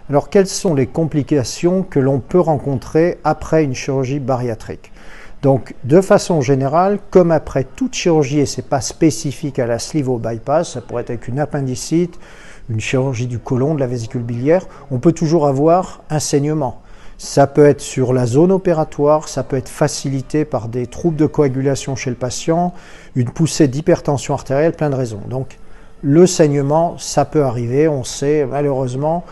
Alors, quelles sont les complications que l'on peut rencontrer après une chirurgie bariatrique? Donc, de façon générale, comme après toute chirurgie, et ce n'est pas spécifique à la sleeve ou au bypass, ça pourrait être avec une appendicite, une chirurgie du côlon, de la vésicule biliaire, on peut toujours avoir un saignement. Ça peut être sur la zone opératoire, ça peut être facilité par des troubles de coagulation chez le patient, une poussée d'hypertension artérielle, plein de raisons. Donc, le saignement, ça peut arriver, on sait malheureusement,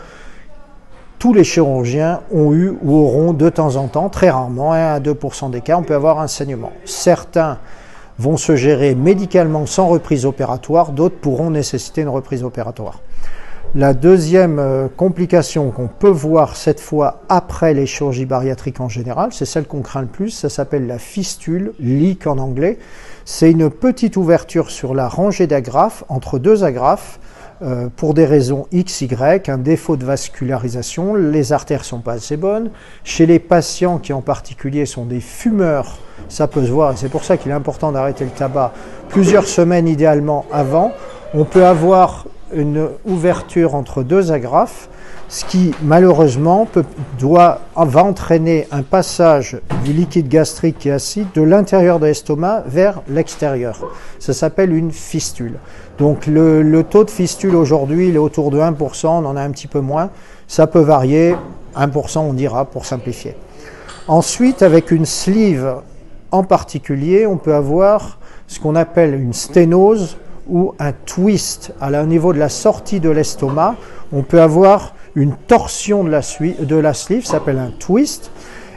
tous les chirurgiens ont eu ou auront de temps en temps, très rarement, 1 à 2% des cas, on peut avoir un saignement. Certains vont se gérer médicalement sans reprise opératoire, d'autres pourront nécessiter une reprise opératoire. La deuxième complication qu'on peut voir cette fois après les chirurgies bariatriques en général, c'est celle qu'on craint le plus, ça s'appelle la fistule, leak en anglais. C'est une petite ouverture sur la rangée d'agrafes, entre deux agrafes, pour des raisons XY, un défaut de vascularisation, les artères ne sont pas assez bonnes. Chez les patients qui en particulier sont des fumeurs, ça peut se voir et c'est pour ça qu'il est important d'arrêter le tabac plusieurs semaines idéalement avant. On peut avoir une ouverture entre deux agrafes, ce qui malheureusement va entraîner un passage du liquide gastrique qui est acide de l'intérieur de l'estomac vers l'extérieur. Ça s'appelle une fistule. Donc le taux de fistule aujourd'hui, il est autour de 1%, on en a un petit peu moins. Ça peut varier, 1% on dira pour simplifier. Ensuite, avec une sleeve en particulier, on peut avoir ce qu'on appelle une sténose ou un twist au niveau de la sortie de l'estomac. On peut avoir une torsion de la sleeve, ça s'appelle un twist,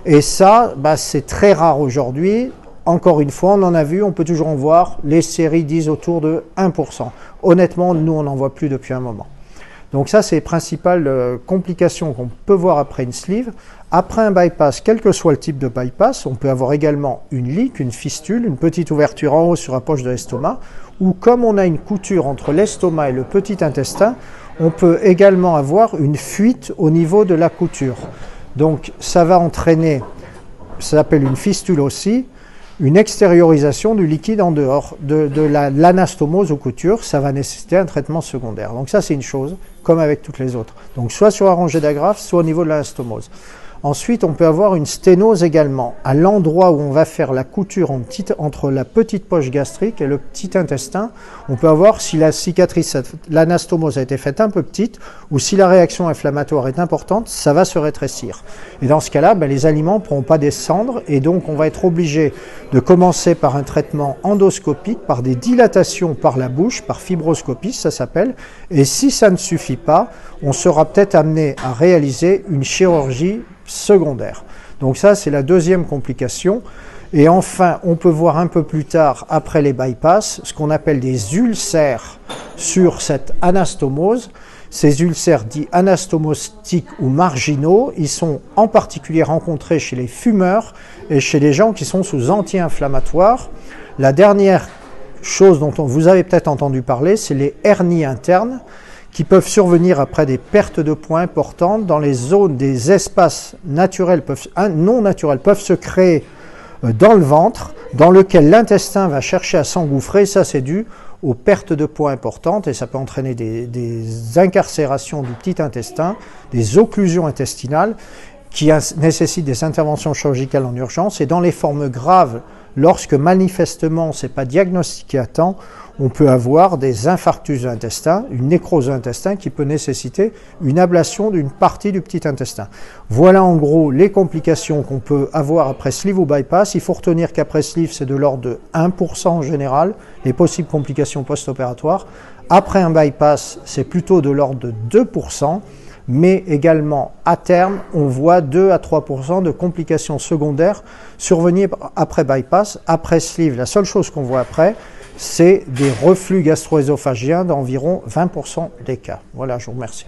et ça, c'est très rare aujourd'hui. Encore une fois, on en a vu, on peut toujours en voir, les séries disent autour de 1%. Honnêtement, nous, on n'en voit plus depuis un moment. Donc ça, c'est les principales complications qu'on peut voir après une sleeve. Après un bypass, quel que soit le type de bypass, on peut avoir également une leak, une fistule, une petite ouverture en haut sur la poche de l'estomac, ou comme on a une couture entre l'estomac et le petit intestin, on peut également avoir une fuite au niveau de la couture. Donc ça va entraîner, ça s'appelle une fistule aussi, une extériorisation du liquide en dehors de l'anastomose ou couture, ça va nécessiter un traitement secondaire. Donc ça c'est une chose, comme avec toutes les autres. Donc soit sur la rangée d'agrafes, soit au niveau de l'anastomose. Ensuite, on peut avoir une sténose également, à l'endroit où on va faire la couture entre la petite poche gastrique et le petit intestin. On peut avoir, si la cicatrice, l'anastomose a été faite un peu petite, ou si la réaction inflammatoire est importante, ça va se rétrécir. Et dans ce cas-là, les aliments ne pourront pas descendre, et donc on va être obligé de commencer par un traitement endoscopique, par des dilatations par la bouche, par fibroscopie, ça s'appelle. Et si ça ne suffit pas, on sera peut-être amené à réaliser une chirurgie secondaire. Donc ça, c'est la deuxième complication. Et enfin, on peut voir un peu plus tard, après les bypass, ce qu'on appelle des ulcères sur cette anastomose. Ces ulcères dits anastomostiques ou marginaux, ils sont en particulier rencontrés chez les fumeurs et chez les gens qui sont sous anti-inflammatoires. La dernière chose dont vous avez peut-être entendu parler, c'est les hernies internes, qui peuvent survenir après des pertes de poids importantes dans les zones des espaces naturels, non naturels, peuvent se créer dans le ventre, dans lequel l'intestin va chercher à s'engouffrer. Ça, c'est dû aux pertes de poids importantes et ça peut entraîner des incarcérations du petit intestin, des occlusions intestinales qui nécessitent des interventions chirurgicales en urgence. Et dans les formes graves, lorsque manifestement on ne s'est pas diagnostiqué à temps, on peut avoir des infarctus de l'intestin, une nécrose de l'intestin qui peut nécessiter une ablation d'une partie du petit intestin. Voilà en gros les complications qu'on peut avoir après sleeve ou bypass. Il faut retenir qu'après sleeve, c'est de l'ordre de 1% en général, les possibles complications post-opératoires. Après un bypass, c'est plutôt de l'ordre de 2%. Mais également, à terme, on voit 2 à 3% de complications secondaires survenir après bypass. Après sleeve, la seule chose qu'on voit après, c'est des reflux gastro-œsophagiens d'environ 20% des cas. Voilà, je vous remercie.